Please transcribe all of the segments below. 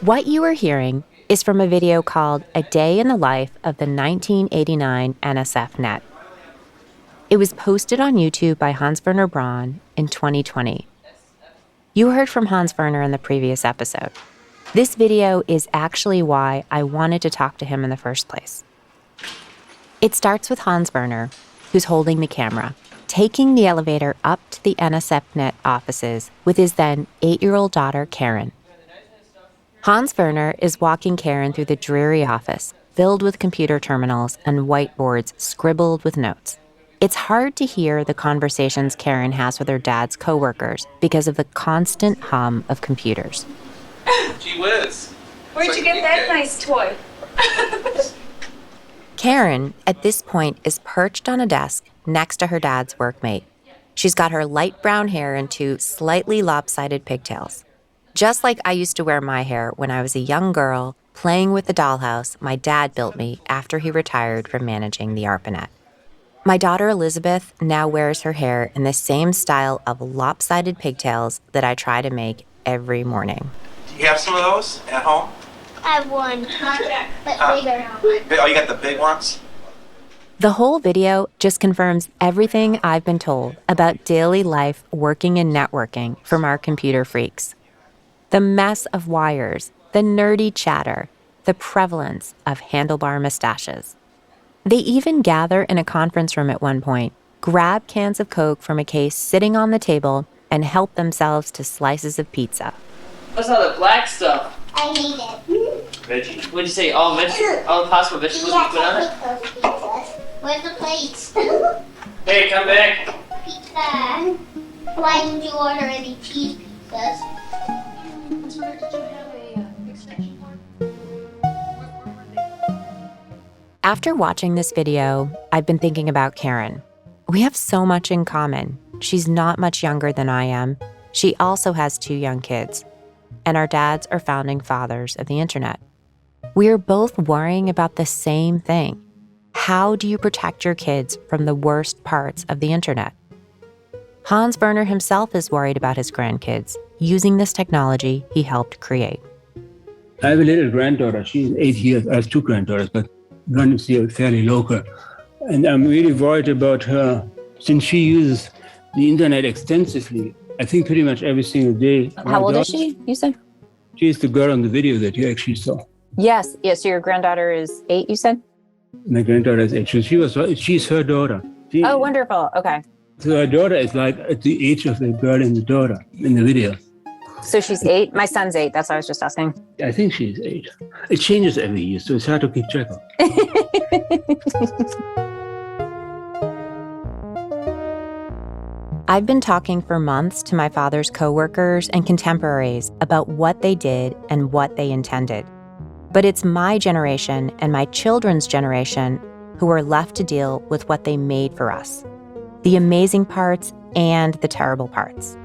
What you are hearing is from a video called A Day in the Life of the 1989 NSF Net. It was posted on YouTube by Hans Werner Braun in 2020. You heard from Hans Werner in the previous episode. This video is actually why I wanted to talk to him in the first place. It starts with Hans Werner, who's holding the camera, taking the elevator up to the NSF Net offices with his then 8-year-old daughter, Karen. Hans Werner is walking Karen through the dreary office, filled with computer terminals and whiteboards scribbled with notes. It's hard to hear the conversations Karen has with her dad's coworkers because of the constant hum of computers. Gee whiz. Where'd you get that nice toy? Karen, at this point, is perched on a desk next to her dad's workmate. She's got her light brown hair in two slightly lopsided pigtails. Just like I used to wear my hair when I was a young girl playing with the dollhouse my dad built me after he retired from managing the Arpanet. My daughter Elizabeth now wears her hair in the same style of lopsided pigtails that I try to make every morning. Do you have some of those at home? I have one, but bigger. Oh, you got the big ones? The whole video just confirms everything I've been told about daily life working and networking from our computer freaks. The mess of wires, the nerdy chatter, the prevalence of handlebar mustaches. They even gather in a conference room at one point, grab cans of Coke from a case sitting on the table, and help themselves to slices of pizza. What's all the black stuff? I hate it. Veggie. What'd you say? All the possible vegetables you put on it? Where's the plates? Hey, come back. Pizza. Why didn't you order any cheese pizzas? After watching this video, I've been thinking about Karen. We have so much in common. She's not much younger than I am. She also has 2 young kids. And our dads are founding fathers of the internet. We are both worrying about the same thing. How do you protect your kids from the worst parts of the internet? Hans Werner himself is worried about his grandkids using this technology he helped create. I have a little granddaughter. She's 8 years. I have 2 granddaughters, but one is here fairly local. And I'm really worried about her since she uses the internet extensively. I think pretty much every single day. How old is she, you said? She's the girl on the video that you actually saw. Yes. So your granddaughter is 8, you said? My granddaughter is 8. So she's her daughter. Oh, wonderful. Okay. So her daughter is like at the age of the girl and the daughter in the video. So she's 8? My son's 8. That's what I was just asking. I think she's 8. It changes every year, so it's hard to keep track of. I've been talking for months to my father's coworkers and contemporaries about what they did and what they intended. But it's my generation and my children's generation who are left to deal with what they made for us, the amazing parts and the terrible parts.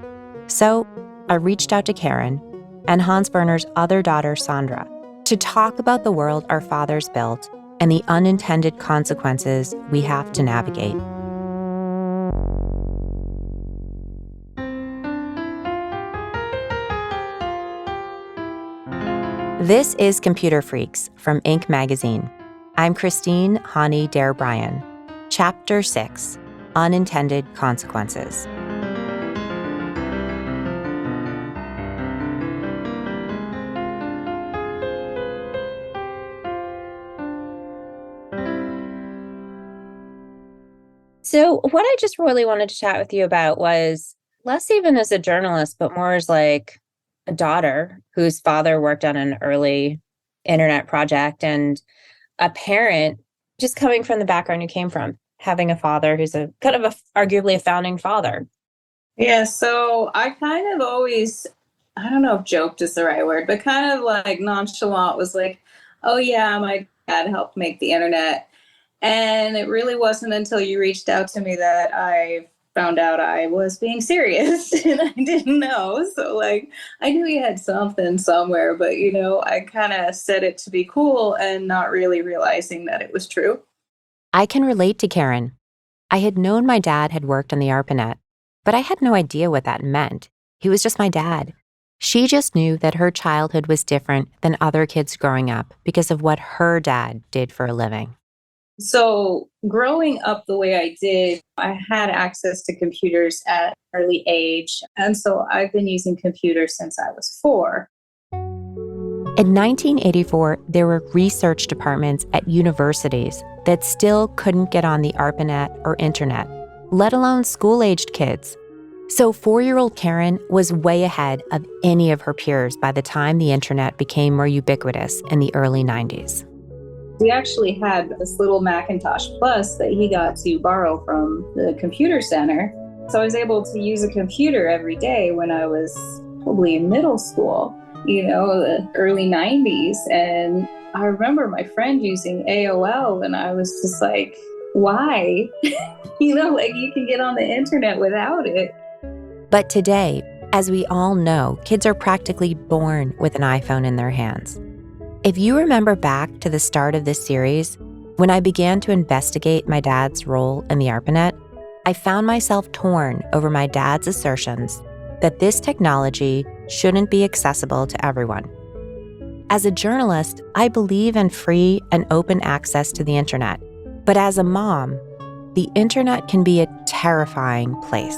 So I reached out to Karen and Hans Werner's other daughter, Sandra, to talk about the world our fathers built and the unintended consequences we have to navigate. This is Computer Freaks from Inc. magazine. I'm Christine Haughney Dare-Bryan. Chapter 6, Unintended Consequences. So what I just really wanted to chat with you about was less even as a journalist, but more as like a daughter whose father worked on an early internet project and a parent just coming from the background you came from, having a father who's a kind of arguably a founding father. Yeah, so I kind of always, I don't know if joked is the right word, but kind of like nonchalant was like, oh yeah, my dad helped make the internet. And it really wasn't until you reached out to me that I found out I was being serious and I didn't know. So like, I knew he had something somewhere, but I kind of said it to be cool and not really realizing that it was true. I can relate to Karen. I had known my dad had worked on the Arpanet, but I had no idea what that meant. He was just my dad. She just knew that her childhood was different than other kids growing up because of what her dad did for a living. So growing up the way I did, I had access to computers at an early age. And so I've been using computers since I was 4. In 1984, there were research departments at universities that still couldn't get on the Arpanet or internet, let alone school-aged kids. So 4-year-old Karen was way ahead of any of her peers by the time the internet became more ubiquitous in the early 90s. We actually had this little Macintosh Plus that he got to borrow from the computer center. So I was able to use a computer every day when I was probably in middle school, the early 90s. And I remember my friend using AOL, and I was just like, why? You can get on the internet without it. But today, as we all know, kids are practically born with an iPhone in their hands. If you remember back to the start of this series, when I began to investigate my dad's role in the Arpanet, I found myself torn over my dad's assertions that this technology shouldn't be accessible to everyone. As a journalist, I believe in free and open access to the internet. But as a mom, the internet can be a terrifying place.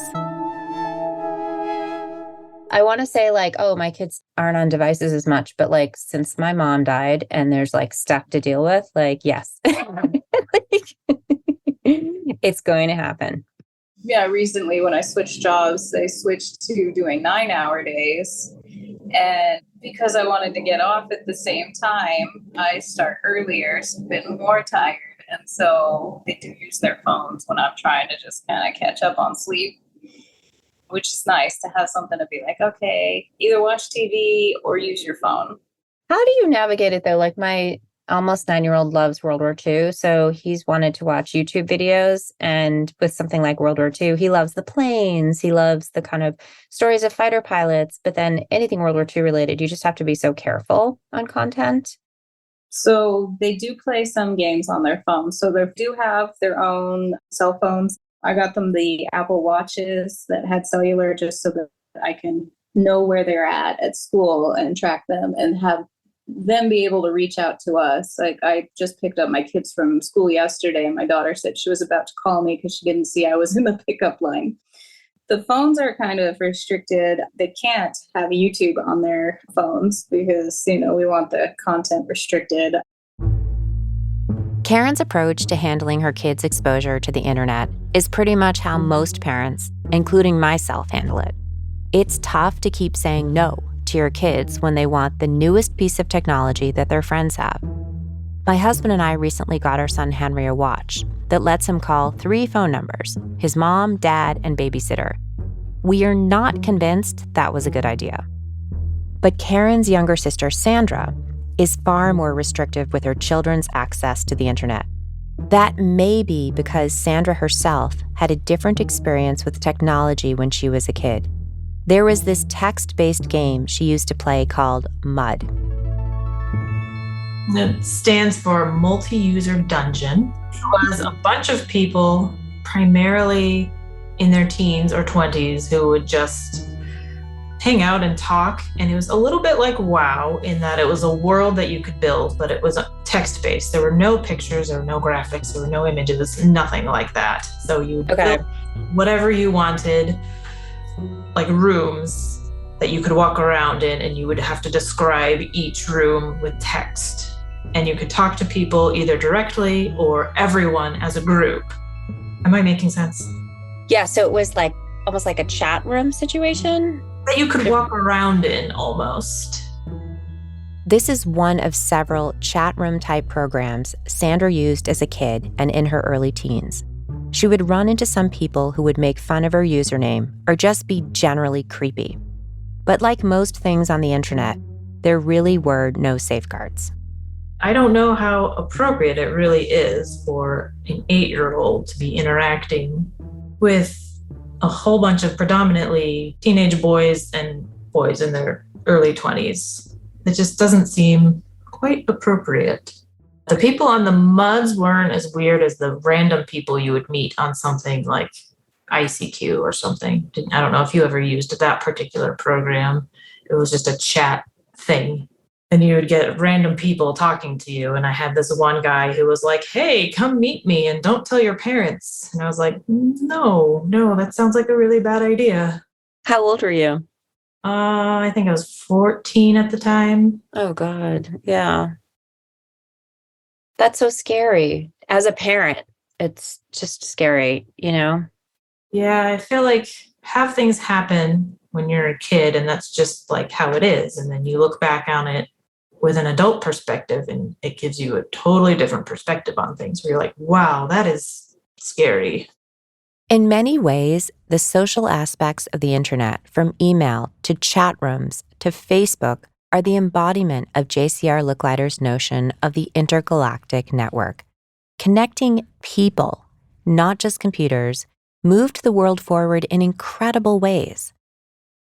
I want to say my kids aren't on devices as much, but since my mom died and there's stuff to deal with, yes, it's going to happen. Yeah, recently when I switched jobs, they switched to doing 9-hour days. And because I wanted to get off at the same time, I start earlier, so I've been more tired. And so they do use their phones when I'm trying to just kind of catch up on sleep, which is nice to have something to be like, okay, either watch TV or use your phone. How do you navigate it though? My almost 9-year-old loves World War II, so he's wanted to watch YouTube videos. And with something like World War II, he loves the planes. He loves the kind of stories of fighter pilots. But then anything World War II related, you just have to be so careful on content. So they do play some games on their phones. So they do have their own cell phones. I got them the Apple Watches that had cellular just so that I can know where they're at school and track them and have them be able to reach out to us. I just picked up my kids from school yesterday and my daughter said she was about to call me because she didn't see I was in the pickup line. The phones are kind of restricted. They can't have YouTube on their phones because, we want the content restricted. Karen's approach to handling her kids' exposure to the internet is pretty much how most parents, including myself, handle it. It's tough to keep saying no to your kids when they want the newest piece of technology that their friends have. My husband and I recently got our son Henry a watch that lets him call 3 phone numbers: his mom, dad, and babysitter. We are not convinced that was a good idea. But Karen's younger sister, Sandra, is far more restrictive with her children's access to the internet. That may be because Sandra herself had a different experience with technology when she was a kid. There was this text-based game she used to play called Mud. It stands for Multi-User Dungeon. It was a bunch of people, primarily in their teens or 20s, who would just hang out and talk. And it was a little bit like WoW in that it was a world that you could build, but it was text-based. There were no pictures, there were no graphics, there were no images, nothing like that. So you would build whatever you wanted, like rooms that you could walk around in, and you would have to describe each room with text. And you could talk to people either directly or everyone as a group. Am I making sense? Yeah, so it was almost like a chat room situation? That you could walk around in almost. This is one of several chat room type programs Sandra used as a kid and in her early teens. She would run into some people who would make fun of her username or just be generally creepy. But like most things on the internet, there really were no safeguards. I don't know how appropriate it really is for an 8-year-old to be interacting with a whole bunch of predominantly teenage boys and boys in their early 20s. It just doesn't seem quite appropriate. The people on the MUDs weren't as weird as the random people you would meet on something like ICQ or something. I don't know if you ever used that particular program. it was just a chat thing. And you would get random people talking to you. And I had this one guy who was like, hey, come meet me and don't tell your parents. And I was like, no, that sounds like a really bad idea. How old were you? I think I was 14 at the time. Oh, God. Yeah. That's so scary. As a parent, it's just scary, you know? Yeah, I feel like have things happen when you're a kid and that's just like how it is. And then you look back on it with an adult perspective and it gives you a totally different perspective on things where you're like, wow, that is scary. In many ways, the social aspects of the internet, from email to chat rooms to Facebook, are the embodiment of J.C.R. Licklider's notion of the intergalactic network. Connecting people, not just computers, moved the world forward in incredible ways.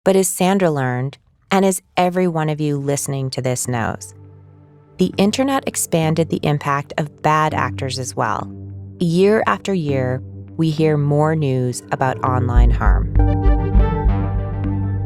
But as Sandra learned, and as every one of you listening to this knows, the internet expanded the impact of bad actors as well. Year after year, we hear more news about online harm.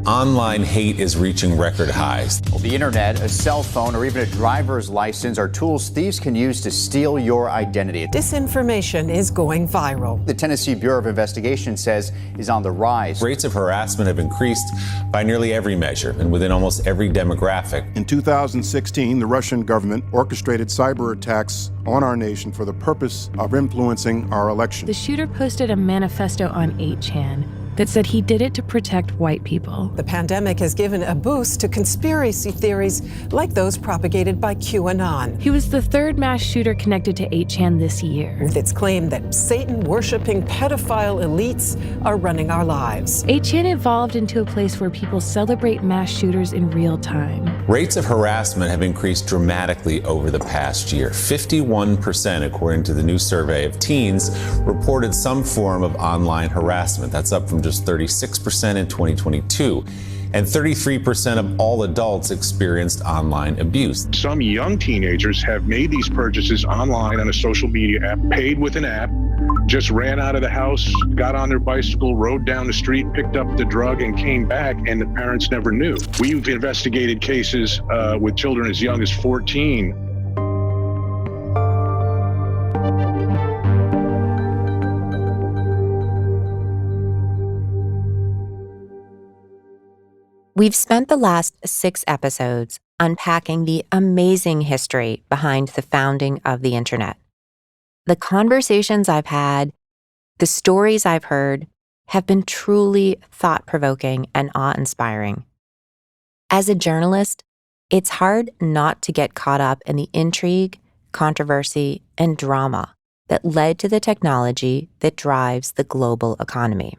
Online hate is reaching record highs. Well, the internet, a cell phone, or even a driver's license are tools thieves can use to steal your identity. Disinformation is going viral. The Tennessee Bureau of Investigation says is on the rise. Rates of harassment have increased by nearly every measure and within almost every demographic. In 2016, the Russian government orchestrated cyber attacks on our nation for the purpose of influencing our election. The shooter posted a manifesto on 8chan that said he did it to protect white people. The pandemic has given a boost to conspiracy theories like those propagated by QAnon. He was the third mass shooter connected to 8chan this year. With its claim that Satan-worshipping pedophile elites are running our lives. 8chan evolved into a place where people celebrate mass shooters in real time. Rates of harassment have increased dramatically over the past year. 51%, according to the new survey of teens, reported some form of online harassment. That's up from just 36% in 2022. And 33% of all adults experienced online abuse. Some young teenagers have made these purchases online on a social media app, paid with an app, just ran out of the house, got on their bicycle, rode down the street, picked up the drug, and came back, and the parents never knew. We've investigated cases with children as young as 14. We've spent the last 6 episodes unpacking the amazing history behind the founding of the internet. The conversations I've had, the stories I've heard, have been truly thought-provoking and awe-inspiring. As a journalist, it's hard not to get caught up in the intrigue, controversy, and drama that led to the technology that drives the global economy.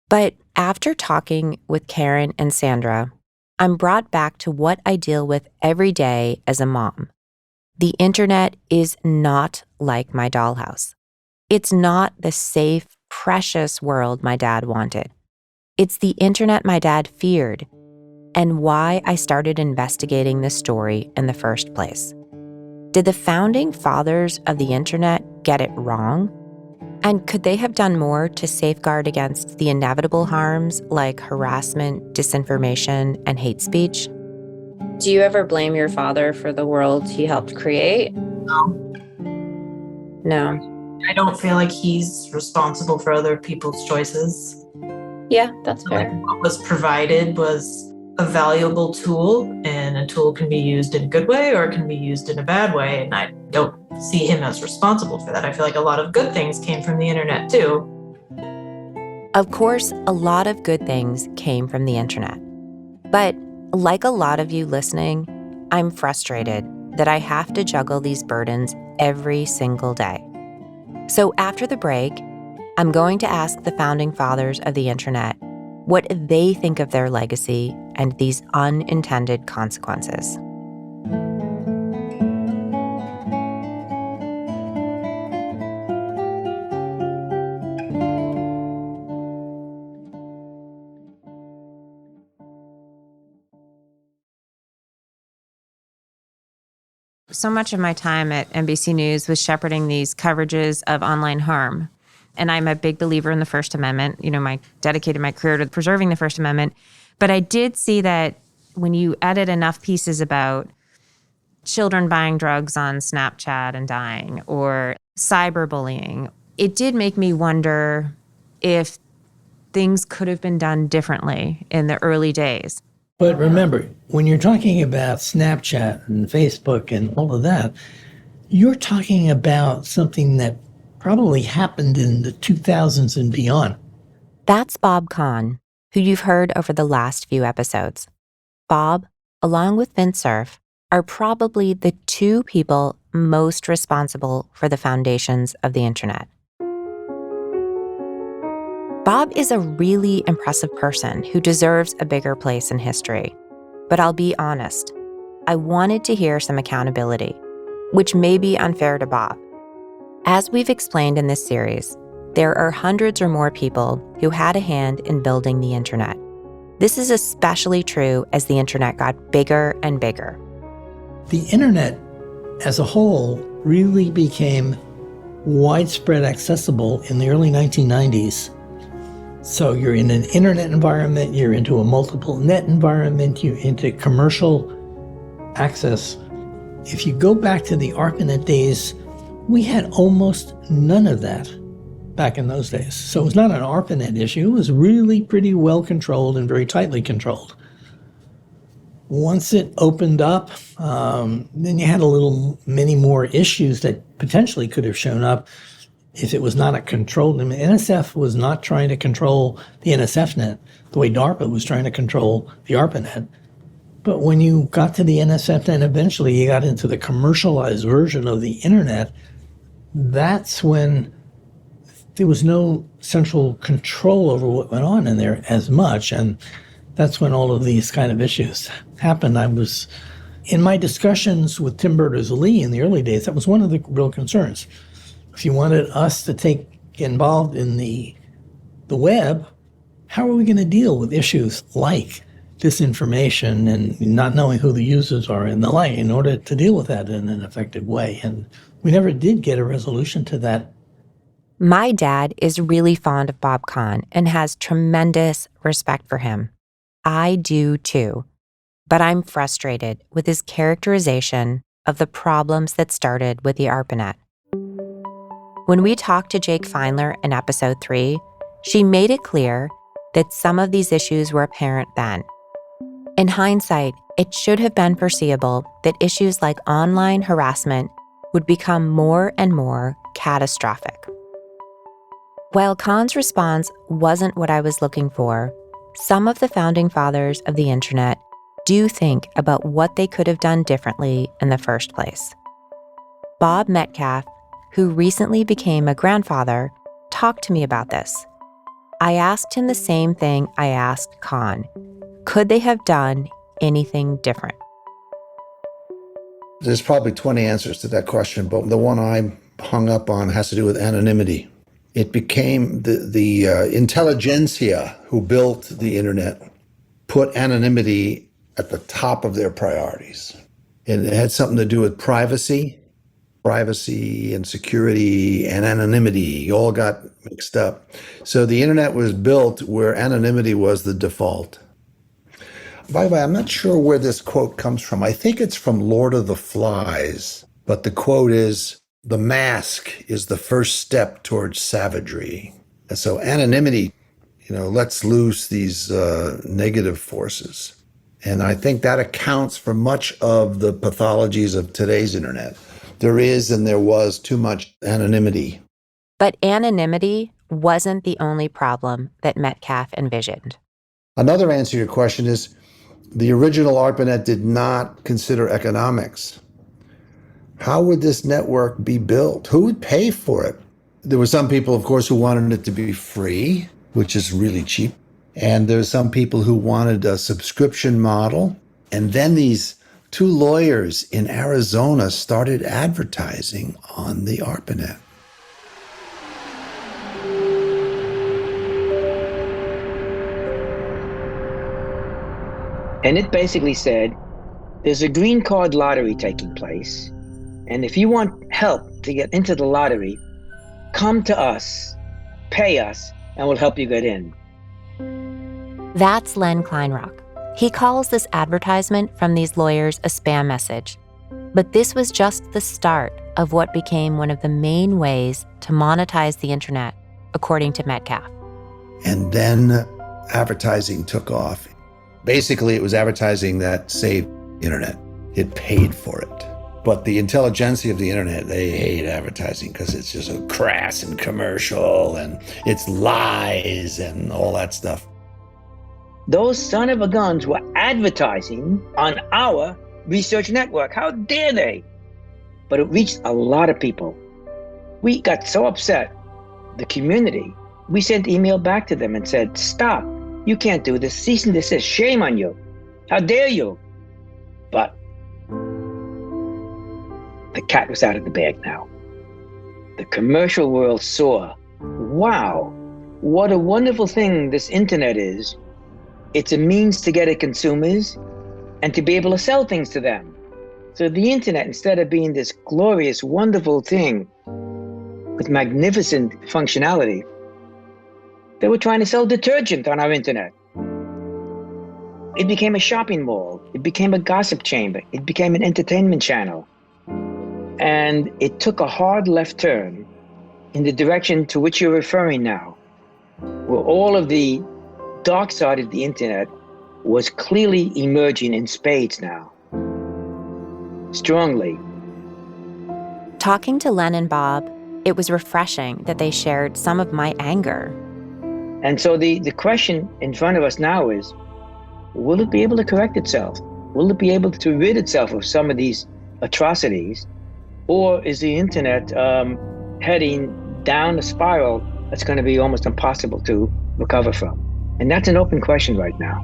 But after talking with Karen and Sandra, I'm brought back to what I deal with every day as a mom. The internet is not like my dollhouse. It's not the safe, precious world my dad wanted. It's the internet my dad feared, and why I started investigating this story in the first place. Did the founding fathers of the internet get it wrong? And could they have done more to safeguard against the inevitable harms like harassment, disinformation, and hate speech? Do you ever blame your father for the world he helped create? No. I don't feel like he's responsible for other people's choices. Yeah, that's fair. What was provided was a valuable tool, and a tool can be used in a good way or it can be used in a bad way, and I don't see him as responsible for that. I feel like a lot of good things came from the internet too. Of course, a lot of good things came from the internet. But like a lot of you listening, I'm frustrated that I have to juggle these burdens every single day. So after the break, I'm going to ask the founding fathers of the internet what they think of their legacy and these unintended consequences. So much of my time at NBC News was shepherding these coverages of online harm. And I'm a big believer in the First Amendment. You know, I dedicated my career to preserving the First Amendment. But I did see that when you edit enough pieces about children buying drugs on Snapchat and dying, or cyberbullying, it did make me wonder if things could have been done differently in the early days. But remember, when you're talking about Snapchat and Facebook and all of that, you're talking about something that probably happened in the 2000s and beyond. That's Bob Kahn, who you've heard over the last few episodes. Bob, along with Vint Cerf, are probably the two people most responsible for the foundations of the internet. Bob is a really impressive person who deserves a bigger place in history. But I'll be honest, I wanted to hear some accountability, which may be unfair to Bob. As we've explained in this series, there are hundreds or more people who had a hand in building the internet. This is especially true as the internet got bigger and bigger. The internet as a whole really became widespread accessible in the early 1990s. So you're in an internet environment, you're into a multiple net environment, you're into commercial access. If you go back to the Arpanet days, we had almost none of that back in those days. So it was not an Arpanet issue, it was really pretty well controlled and very tightly controlled. Once it opened up, then you had many more issues that potentially could have shown up if it was not a controlled. I mean, NSF was not trying to control the NSFnet the way DARPA was trying to control the Arpanet. But when you got to the NSFnet, eventually you got into the commercialized version of the internet, that's when there was no central control over what went on in there as much. And that's when all of these kind of issues happened. I was, in my discussions with Tim Berners-Lee in the early days, that was one of the real concerns. If you wanted us to get involved in the web, how are we going to deal with issues like disinformation and not knowing who the users are and the like in order to deal with that in an effective way? And we never did get a resolution to that. My dad is really fond of Bob Kahn and has tremendous respect for him. I do too. But I'm frustrated with his characterization of the problems that started with the Arpanet. When we talked to Jake Feinler in episode 3, she made it clear that some of these issues were apparent then. In hindsight, it should have been foreseeable that issues like online harassment would become more and more catastrophic. While Kahn's response wasn't what I was looking for, some of the founding fathers of the internet do think about what they could have done differently in the first place. Bob Metcalfe, who recently became a grandfather, talked to me about this. I asked him the same thing I asked Kahn. Could they have done anything different? There's probably 20 answers to that question, but the one I'm hung up on has to do with anonymity. It became the intelligentsia who built the internet put anonymity at the top of their priorities. And it had something to do with privacy and security and anonymity all got mixed up. So the internet was built where anonymity was the default. By the way, I'm not sure where this quote comes from. I think it's from Lord of the Flies, but the quote is, "The mask is the first step towards savagery." And so anonymity, lets loose these negative forces. And I think that accounts for much of the pathologies of today's internet. There is and there was too much anonymity. But anonymity wasn't the only problem that Metcalfe envisioned. Another answer to your question is the original ARPANET did not consider economics. How would this network be built? Who would pay for it? There were some people, of course, who wanted it to be free, which is really cheap. And there's some people who wanted a subscription model. And then these two lawyers in Arizona started advertising on the Arpanet. And it basically said, there's a green card lottery taking place. And if you want help to get into the lottery, come to us, pay us, and we'll help you get in. That's Len Kleinrock. He calls this advertisement from these lawyers a spam message. But this was just the start of what became one of the main ways to monetize the internet, according to Metcalf. And then advertising took off. Basically, it was advertising that saved the internet. It paid for it. But the intelligentsia of the internet, they hate advertising because it's just so crass and commercial and it's lies and all that stuff. Those son of a guns were advertising on our research network. How dare they? But it reached a lot of people. We got so upset, the community, we sent email back to them and said, stop, you can't do this, cease and desist, shame on you. How dare you? But the cat was out of the bag now. The commercial world saw, wow, what a wonderful thing this internet is. It's a means to get at consumers and to be able to sell things to them. So the internet, instead of being this glorious, wonderful thing with magnificent functionality, they were trying to sell detergent on our internet. It became a shopping mall. It became a gossip chamber. It became an entertainment channel. And it took a hard left turn in the direction to which you're referring now, where all of the dark side of the internet was clearly emerging in spades now, strongly. Talking to Len and Bob, it was refreshing that they shared some of my anger. And so the question in front of us now is, will it be able to correct itself? Will it be able to rid itself of some of these atrocities? Or is the internet heading down a spiral that's going to be almost impossible to recover from? And that's an open question right now.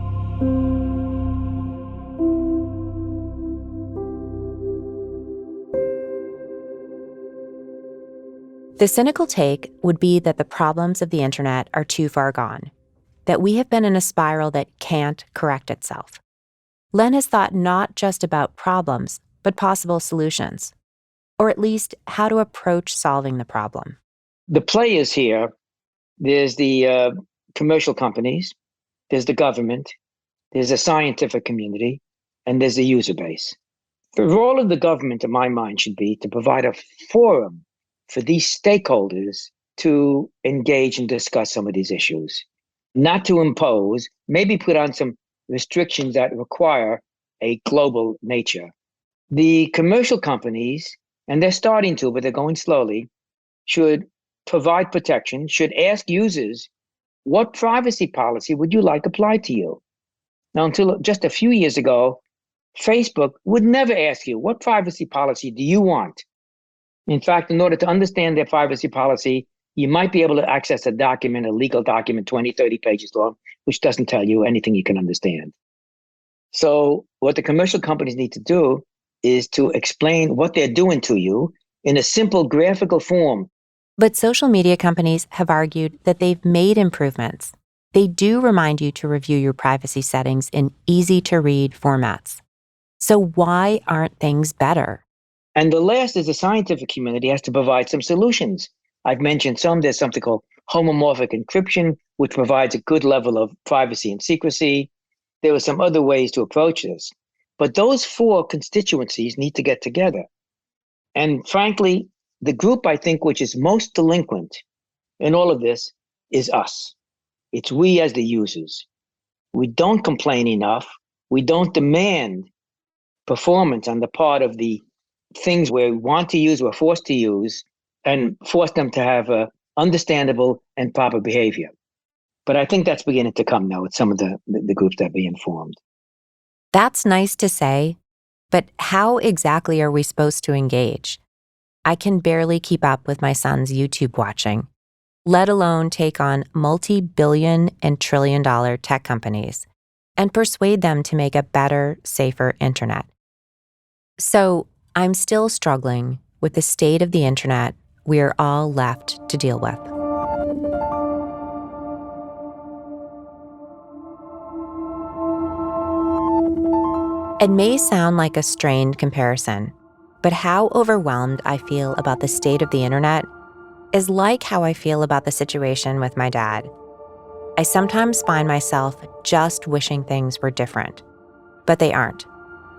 The cynical take would be that the problems of the internet are too far gone, that we have been in a spiral that can't correct itself. Len has thought not just about problems, but possible solutions, or at least how to approach solving the problem. The players here, there's the commercial companies, there's the government, there's the scientific community, and there's the user base. The role of the government, in my mind, should be to provide a forum for these stakeholders to engage and discuss some of these issues, not to impose, maybe put on some restrictions that require a global nature. The commercial companies, and they're starting to, but they're going slowly, should provide protection, should ask users, what privacy policy would you like applied to you? Now, until just a few years ago, Facebook would never ask you, what privacy policy do you want? In fact, in order to understand their privacy policy, you might be able to access a document, a legal document, 20, 30 pages long, which doesn't tell you anything you can understand. So what the commercial companies need to do is to explain what they're doing to you in a simple graphical form. But social media companies have argued that they've made improvements. They do remind you to review your privacy settings in easy-to-read formats. So why aren't things better? And the last is the scientific community has to provide some solutions. I've mentioned some. There's something called homomorphic encryption, which provides a good level of privacy and secrecy. There are some other ways to approach this. But those four constituencies need to get together. And frankly, the group, I think, which is most delinquent in all of this is us. It's we as the users. We don't complain enough. We don't demand performance on the part of the things we want to use, we're forced to use, and force them to have a understandable and proper behavior. But I think that's beginning to come now with some of the groups that are being formed. That's nice to say, but how exactly are we supposed to engage? I can barely keep up with my son's YouTube watching, let alone take on multi-billion and trillion-dollar tech companies and persuade them to make a better, safer internet. So I'm still struggling with the state of the internet we're all left to deal with. It may sound like a strained comparison, but how overwhelmed I feel about the state of the internet is like how I feel about the situation with my dad. I sometimes find myself just wishing things were different, but they aren't.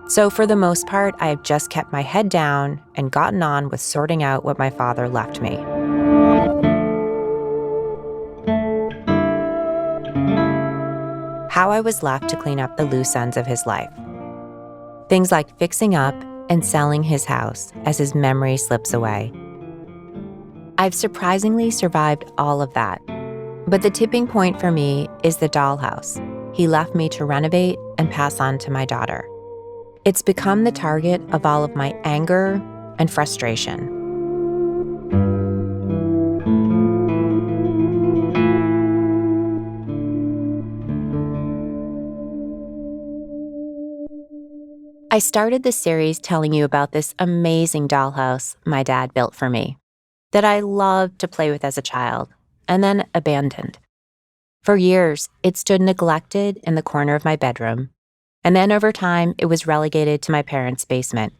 So for the most part, I have just kept my head down and gotten on with sorting out what my father left me. How I was left to clean up the loose ends of his life. Things like fixing up and selling his house as his memory slips away. I've surprisingly survived all of that. But the tipping point for me is the dollhouse he left me to renovate and pass on to my daughter. It's become the target of all of my anger and frustration. I started this series telling you about this amazing dollhouse my dad built for me that I loved to play with as a child and then abandoned. For years, it stood neglected in the corner of my bedroom, and then over time, it was relegated to my parents' basement.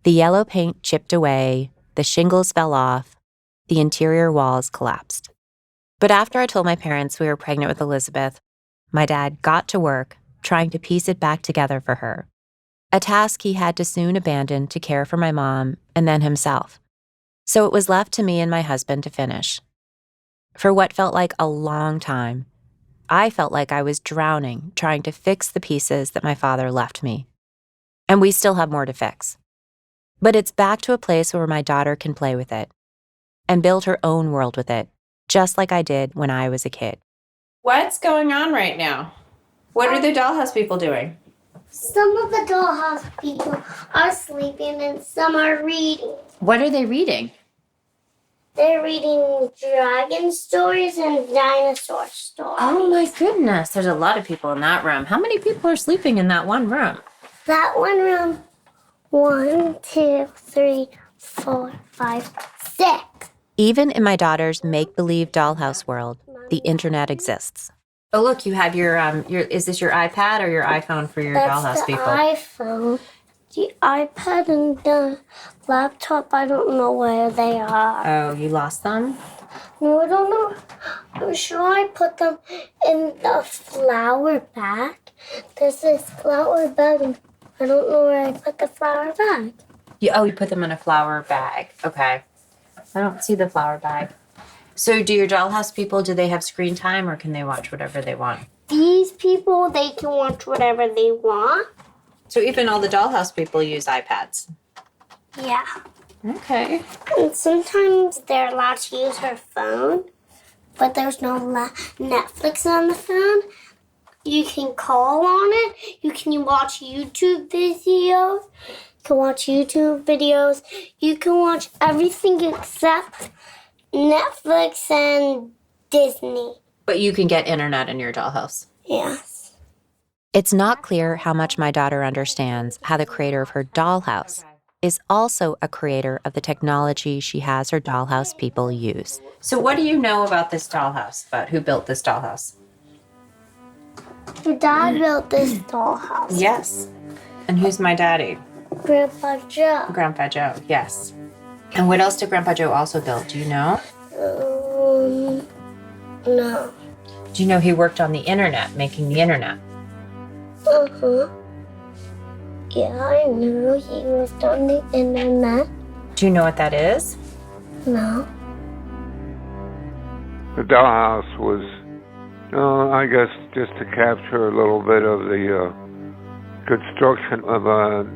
The yellow paint chipped away, the shingles fell off, the interior walls collapsed. But after I told my parents we were pregnant with Elizabeth, my dad got to work trying to piece it back together for her, a task he had to soon abandon to care for my mom and then himself. So it was left to me and my husband to finish. For what felt like a long time, I felt like I was drowning trying to fix the pieces that my father left me. And we still have more to fix. But it's back to a place where my daughter can play with it and build her own world with it, just like I did when I was a kid. What's going on right now? What are the dollhouse people doing? Some of the dollhouse people are sleeping and some are reading. What are they reading? They're reading dragon stories and dinosaur stories. Oh my goodness, there's a lot of people in that room. How many people are sleeping in that one room? That one room, 1, 2, 3, 4, 5, 6. Even in my daughter's make-believe dollhouse world, the internet exists. Oh, look, you have your is this your iPad or your iPhone for your dollhouse people? That's the iPhone. The iPad and the laptop, I don't know where they are. Oh, you lost them? No, I don't know. I'm sure I put them in the flower bag. There's this flower bag, and I don't know where I put the flower bag. You put them in a flower bag. Okay. I don't see the flower bag. So do your dollhouse people, do they have screen time or can they watch whatever they want? These people, they can watch whatever they want. So even all the dollhouse people use iPads? Yeah. Okay. And sometimes they're allowed to use her phone, but there's no Netflix on the phone. You can call on it. You can watch YouTube videos. You can watch YouTube videos. You can watch everything except Netflix and Disney. But you can get internet in your dollhouse? Yes. It's not clear how much my daughter understands how the creator of her dollhouse is also a creator of the technology she has her dollhouse people use. So what do you know about this dollhouse, about who built this dollhouse? Your dad built this dollhouse. Yes. And who's my daddy? Grandpa Joe. Grandpa Joe, yes. And what else did Grandpa Joe also build? Do you know? No. Do you know he worked on the internet, making the internet? Uh-huh. Yeah, I knew he was on the internet. Do you know what that is? No. The dollhouse was, I guess, just to capture a little bit of the construction of a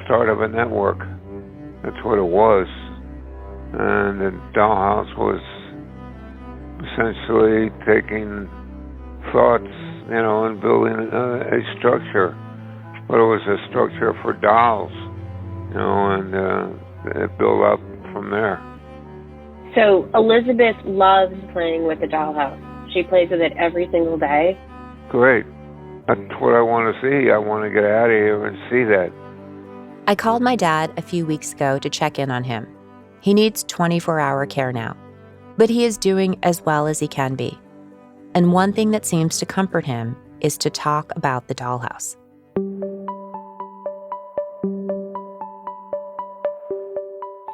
start of a network. That's what it was. And the dollhouse was essentially taking thoughts, and building a structure. But it was a structure for dolls, and it built up from there. So Elizabeth loves playing with the dollhouse. She plays with it every single day. Great. That's what I want to see. I want to get out of here and see that. I called my dad a few weeks ago to check in on him. He needs 24-hour care now, but he is doing as well as he can be. And one thing that seems to comfort him is to talk about the dollhouse.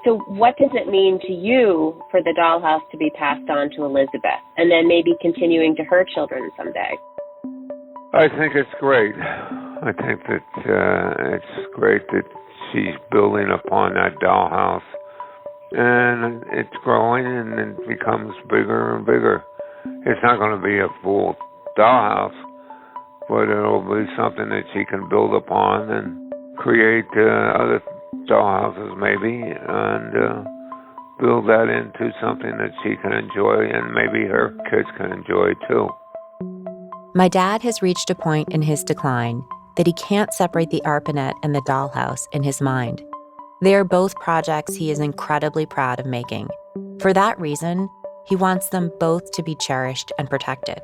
So what does it mean to you for the dollhouse to be passed on to Elizabeth and then maybe continuing to her children someday? I think it's great. I think that it's great that she's building upon that dollhouse. And it's growing and it becomes bigger and bigger. It's not going to be a full dollhouse, but it'll be something that she can build upon and create other dollhouses maybe, and build that into something that she can enjoy and maybe her kids can enjoy too. My dad has reached a point in his decline that he can't separate the Arpanet and the dollhouse in his mind. They are both projects he is incredibly proud of making. For that reason, he wants them both to be cherished and protected.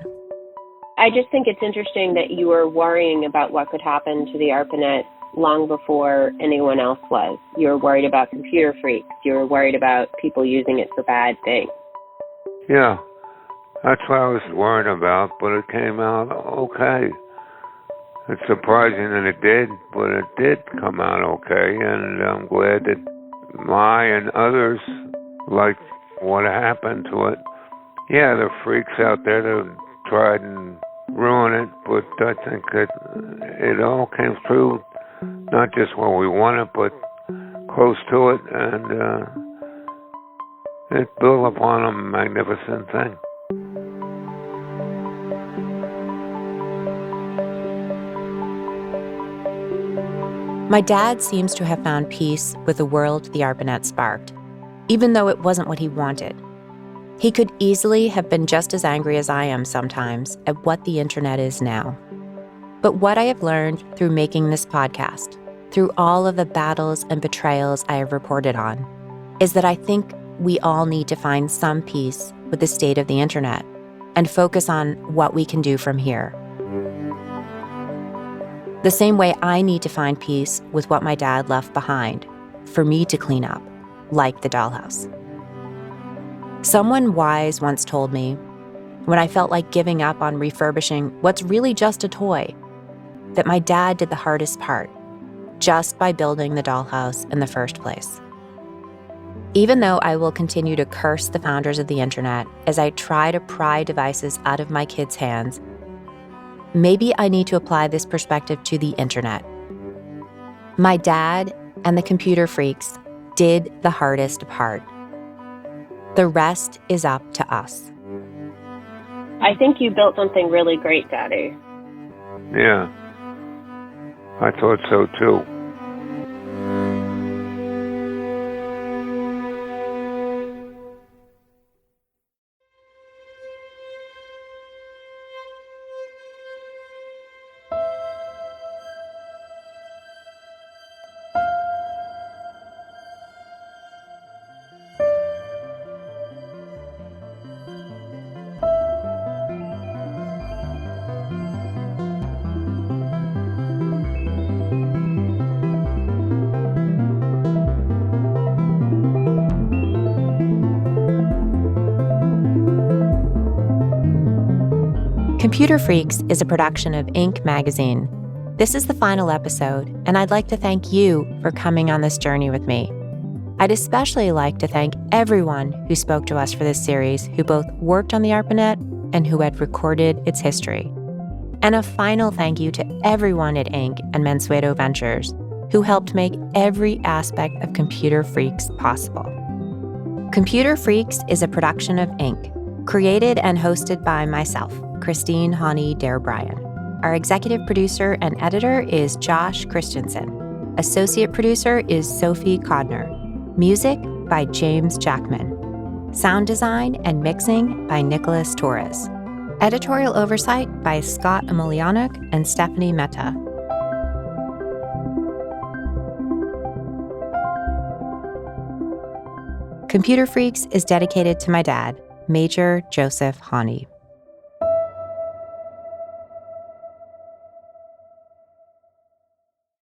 I just think it's interesting that you were worrying about what could happen to the Arpanet long before anyone else was. You were worried about computer freaks. You were worried about people using it for bad things. Yeah, that's what I was worried about, but it came out okay. It's surprising that it did, but it did come out okay, and I'm glad that and others like what happened to it. Yeah, there are freaks out there that tried and ruined it, but I think that it all came through, not just what we wanted, but close to it, and it built upon a magnificent thing. My dad seems to have found peace with the world the Arpanet sparked, even though it wasn't what he wanted. He could easily have been just as angry as I am sometimes at what the internet is now. But what I have learned through making this podcast, through all of the battles and betrayals I have reported on, is that I think we all need to find some peace with the state of the internet and focus on what we can do from here. The same way I need to find peace with what my dad left behind for me to clean up, like the dollhouse. Someone wise once told me, when I felt like giving up on refurbishing what's really just a toy, that my dad did the hardest part, just by building the dollhouse in the first place. Even though I will continue to curse the founders of the internet as I try to pry devices out of my kids' hands, maybe I need to apply this perspective to the internet. My dad and the computer freaks did the hardest part. The rest is up to us. I think you built something really great, Daddy. Yeah, I thought so too. Computer Freaks is a production of Inc. magazine. This is the final episode, and I'd like to thank you for coming on this journey with me. I'd especially like to thank everyone who spoke to us for this series, who both worked on the Arpanet and who had recorded its history. And a final thank you to everyone at Inc. and Mansueto Ventures, who helped make every aspect of Computer Freaks possible. Computer Freaks is a production of Inc., created and hosted by myself, Christine Haughney Dare-Bryan. Our executive producer and editor is Josh Christensen. Associate producer is Sophie Codner. Music by James Jackman. Sound design and mixing by Nicholas Torres. Editorial oversight by Scott Emilianuk and Stephanie Mehta. Computer Freaks is dedicated to my dad, Major Joseph Haughney.